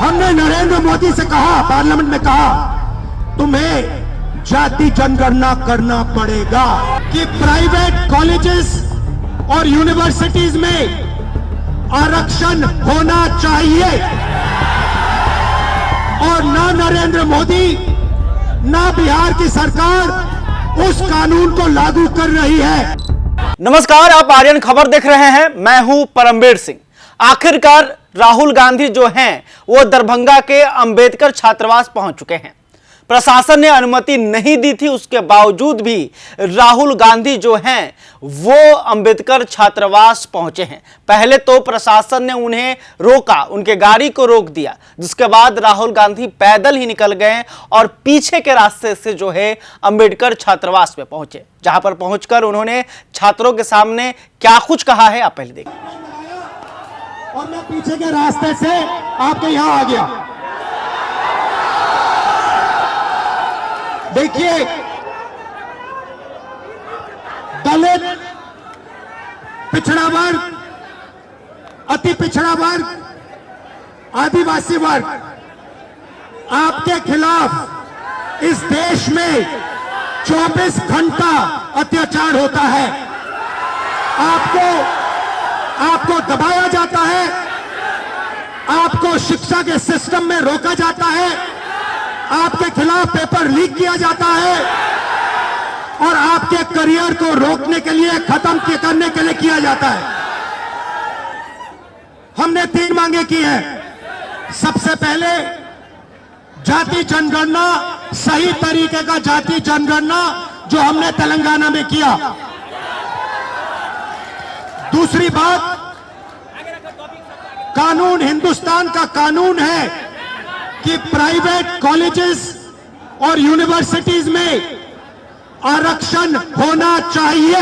हमने नरेंद्र मोदी से कहा, पार्लियामेंट में कहा, तुम्हें जाति जनगणना करना पड़ेगा कि प्राइवेट कॉलेजेस और यूनिवर्सिटीज में आरक्षण होना चाहिए। और ना नरेंद्र मोदी ना बिहार की सरकार उस कानून को लागू कर रही है। नमस्कार, आप आर्यन खबर देख रहे हैं। मैं हूं परमवीर सिंह। आखिरकार राहुल गांधी जो हैं वो दरभंगा के अंबेडकर छात्रावास पहुंच चुके हैं। प्रशासन ने अनुमति नहीं दी थी, उसके बावजूद भी राहुल गांधी जो हैं वो अंबेडकर छात्रावास पहुंचे हैं। पहले तो प्रशासन ने उन्हें रोका, उनके गाड़ी को रोक दिया, जिसके बाद राहुल गांधी पैदल ही निकल गए और पीछे के रास्ते से जो है अंबेडकर छात्रावास में पहुंचे, जहां पर पहुंचकर उन्होंने छात्रों के सामने क्या कुछ कहा है आप पहले देखिए। और मैं पीछे के रास्ते से आपके यहां आ गया। देखिए, दलित, पिछड़ा वर्ग, अति पिछड़ा वर्ग, आदिवासी वर्ग, आपके खिलाफ इस देश में 24 घंटा अत्याचार होता है। आपको दबाया जाता है, आपको शिक्षा के सिस्टम में रोका जाता है, आपके खिलाफ पेपर लीक किया जाता है और आपके करियर को रोकने के लिए, खत्म करने के लिए किया जाता है। हमने 3 मांगे की हैं। सबसे पहले जाति जनगणना, सही तरीके का जाति जनगणना जो हमने तेलंगाना में किया। दूसरी बात, कानून हिंदुस्तान का कानून है कि प्राइवेट कॉलेजेस और यूनिवर्सिटीज में आरक्षण होना चाहिए।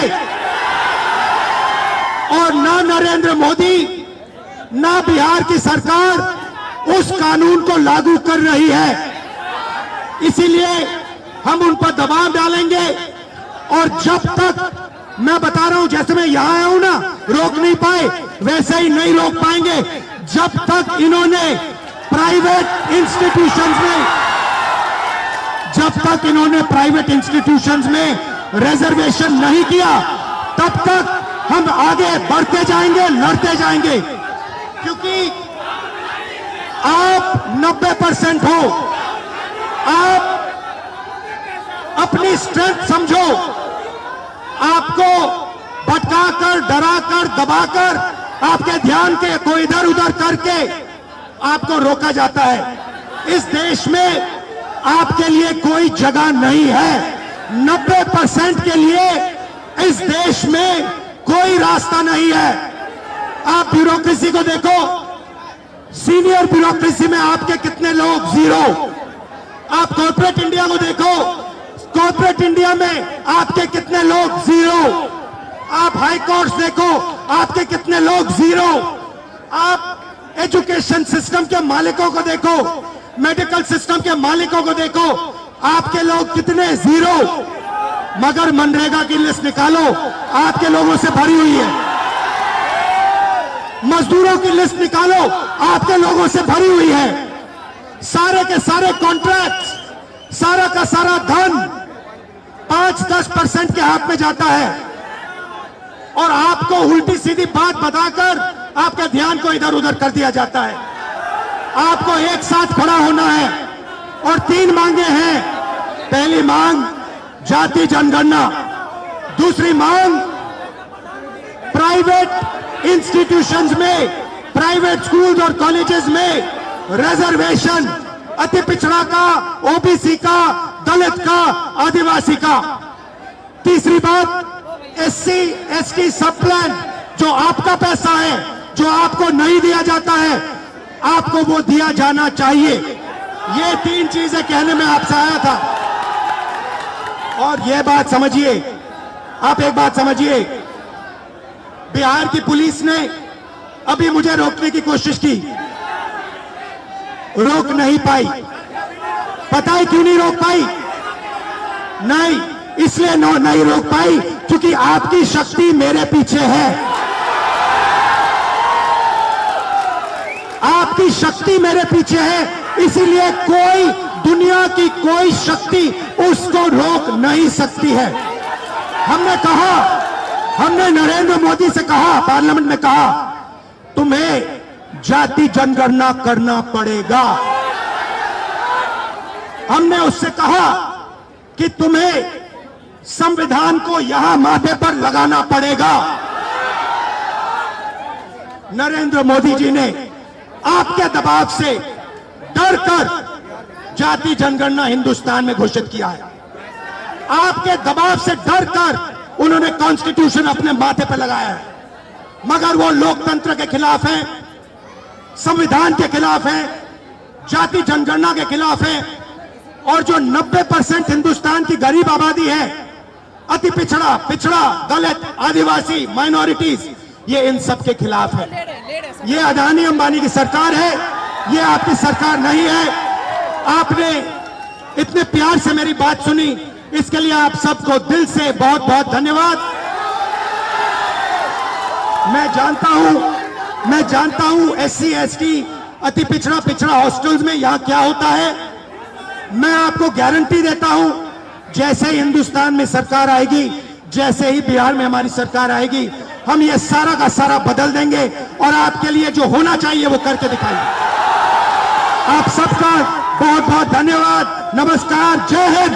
और ना नरेंद्र मोदी ना बिहार की सरकार उस कानून को लागू कर रही है। इसीलिए हम उन पर दबाव डालेंगे। और जब तक, मैं बता रहा हूं, जैसे मैं यहां आया हूं ना, रोक नहीं पाए, वैसे ही नहीं रोक पाएंगे जब तक इन्होंने प्राइवेट इंस्टीट्यूशंस में रिजर्वेशन नहीं किया, तब तक हम आगे बढ़ते जाएंगे, लड़ते जाएंगे। क्योंकि आप 90% हो, आप अपनी स्ट्रेंथ समझो। आपको भटकाकर, डराकर, दबाकर, आपके ध्यान को इधर उधर करके आपको रोका जाता है। इस देश में आपके लिए कोई जगह नहीं है। 90% के लिए इस देश में कोई रास्ता नहीं है। आप ब्यूरोक्रेसी को देखो, सीनियर ब्यूरोक्रेसी में आपके कितने लोग, 0। आप कॉर्पोरेट इंडिया को देखो, कॉर्पोरेट इंडिया में आपके कितने लोग, 0। आप हाई कोर्ट देखो, आपके कितने लोग, 0। आप एजुकेशन सिस्टम के मालिकों को देखो, मेडिकल सिस्टम के मालिकों को देखो, आपके लोग कितने, 0। मगर मनरेगा की लिस्ट निकालो, आपके लोगों से भरी हुई है। मजदूरों की लिस्ट निकालो, आपके लोगों से भरी हुई है। सारे के सारे कॉन्ट्रैक्ट, सारा का सारा धन 5-10% के हाथ में जाता है। और आपको उल्टी सीधी बात बताकर आपके ध्यान को इधर उधर कर दिया जाता है। आपको एक साथ खड़ा होना है। और 3 मांगे हैं। पहली मांग जाति जनगणना, दूसरी मांग प्राइवेट इंस्टीट्यूशंस में, प्राइवेट स्कूल्स और कॉलेजेस में रिजर्वेशन, अति पिछड़ा का, ओबीसी का, दलित का, आदिवासी का। तीसरी बात, एससी एसटी सब प्लान, जो आपका पैसा है, जो आपको नहीं दिया जाता है, आपको वो दिया जाना चाहिए। ये 3 चीजें कहने में आपसे आया था। और ये बात समझिए, आप एक बात समझिए, बिहार की पुलिस ने अभी मुझे रोकने की कोशिश की, रोक नहीं पाई। पता है क्यों नहीं रोक पाई? नहीं, इसलिए नहीं रोक पाई क्योंकि आपकी शक्ति मेरे पीछे है। आपकी शक्ति मेरे पीछे है, इसीलिए कोई दुनिया की कोई शक्ति उसको रोक नहीं सकती है। हमने नरेंद्र मोदी से कहा, पार्लियामेंट में कहा, तुम्हें जाति जनगणना करना पड़ेगा। हमने उससे कहा कि तुम्हें संविधान को यहां माथे पर लगाना पड़ेगा। नरेंद्र मोदी जी ने आपके दबाव से डरकर जाति जनगणना हिंदुस्तान में घोषित किया है। आपके दबाव से डरकर उन्होंने कॉन्स्टिट्यूशन अपने माथे पर लगाया है, मगर वो लोकतंत्र के खिलाफ हैं, संविधान के खिलाफ हैं, जाति जनगणना के खिलाफ हैं। और जो 90% हिंदुस्तान की गरीब आबादी है, अति पिछड़ा, दलित, आदिवासी, माइनॉरिटीज, ये इन सब के खिलाफ है। ये अदानी अंबानी की सरकार है, ये आपकी सरकार नहीं है। आपने इतने प्यार से मेरी बात सुनी, इसके लिए आप सबको दिल से बहुत बहुत धन्यवाद। मैं जानता हूं SC ST अति पिछड़ा हॉस्टल्स में यहां क्या होता है। मैं आपको गारंटी देता हूं, जैसे ही हिंदुस्तान में सरकार आएगी, जैसे ही बिहार में हमारी सरकार आएगी, हम ये सारा का सारा बदल देंगे और आपके लिए जो होना चाहिए वो करके दिखाएंगे। आप सबका बहुत बहुत धन्यवाद। नमस्कार, जय हिंद।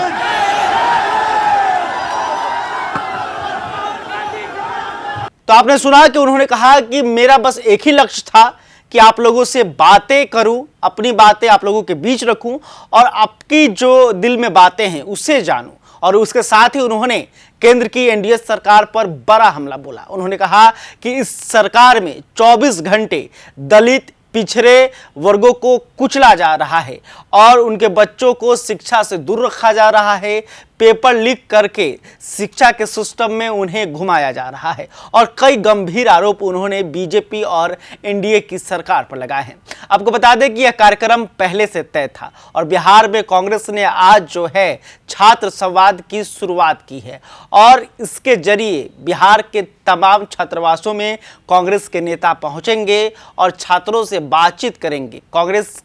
तो आपने सुना कि उन्होंने कहा कि मेरा बस एक ही लक्ष्य था कि आप लोगों से बातें करूं, अपनी बातें आप लोगों के बीच रखूं और आपकी जो दिल में बातें हैं उससे जानूं। और उसके साथ ही उन्होंने केंद्र की NDA सरकार पर बड़ा हमला बोला। उन्होंने कहा कि इस सरकार में 24 घंटे दलित, पिछड़े वर्गों को कुचला जा रहा है और उनके बच्चों को शिक्षा से दूर रखा जा रहा है। पेपर लीक करके शिक्षा के सिस्टम में उन्हें घुमाया जा रहा है और कई गंभीर आरोप उन्होंने बीजेपी और NDA की सरकार पर लगाए हैं। आपको बता दें कि यह कार्यक्रम पहले से तय था और बिहार में कांग्रेस ने आज जो है छात्र संवाद की शुरुआत की है और इसके जरिए बिहार के तमाम छात्रावासों में कांग्रेस के नेता पहुंचेंगे और छात्रों से बातचीत करेंगे। कांग्रेस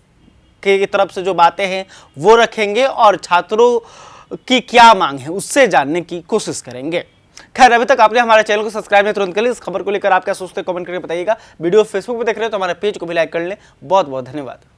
की तरफ से जो बातें हैं वो रखेंगे और छात्रों की क्या मांग है उससे जानने की कोशिश करेंगे। खैर, अभी तक आपने हमारे चैनल को सब्सक्राइब नहीं तुरंत कर लिया। इस खबर को लेकर आप क्या सोचते हैं कमेंट करके बताइएगा। वीडियो फेसबुक पे देख रहे हो तो हमारे पेज को भी लाइक कर लें। बहुत बहुत धन्यवाद।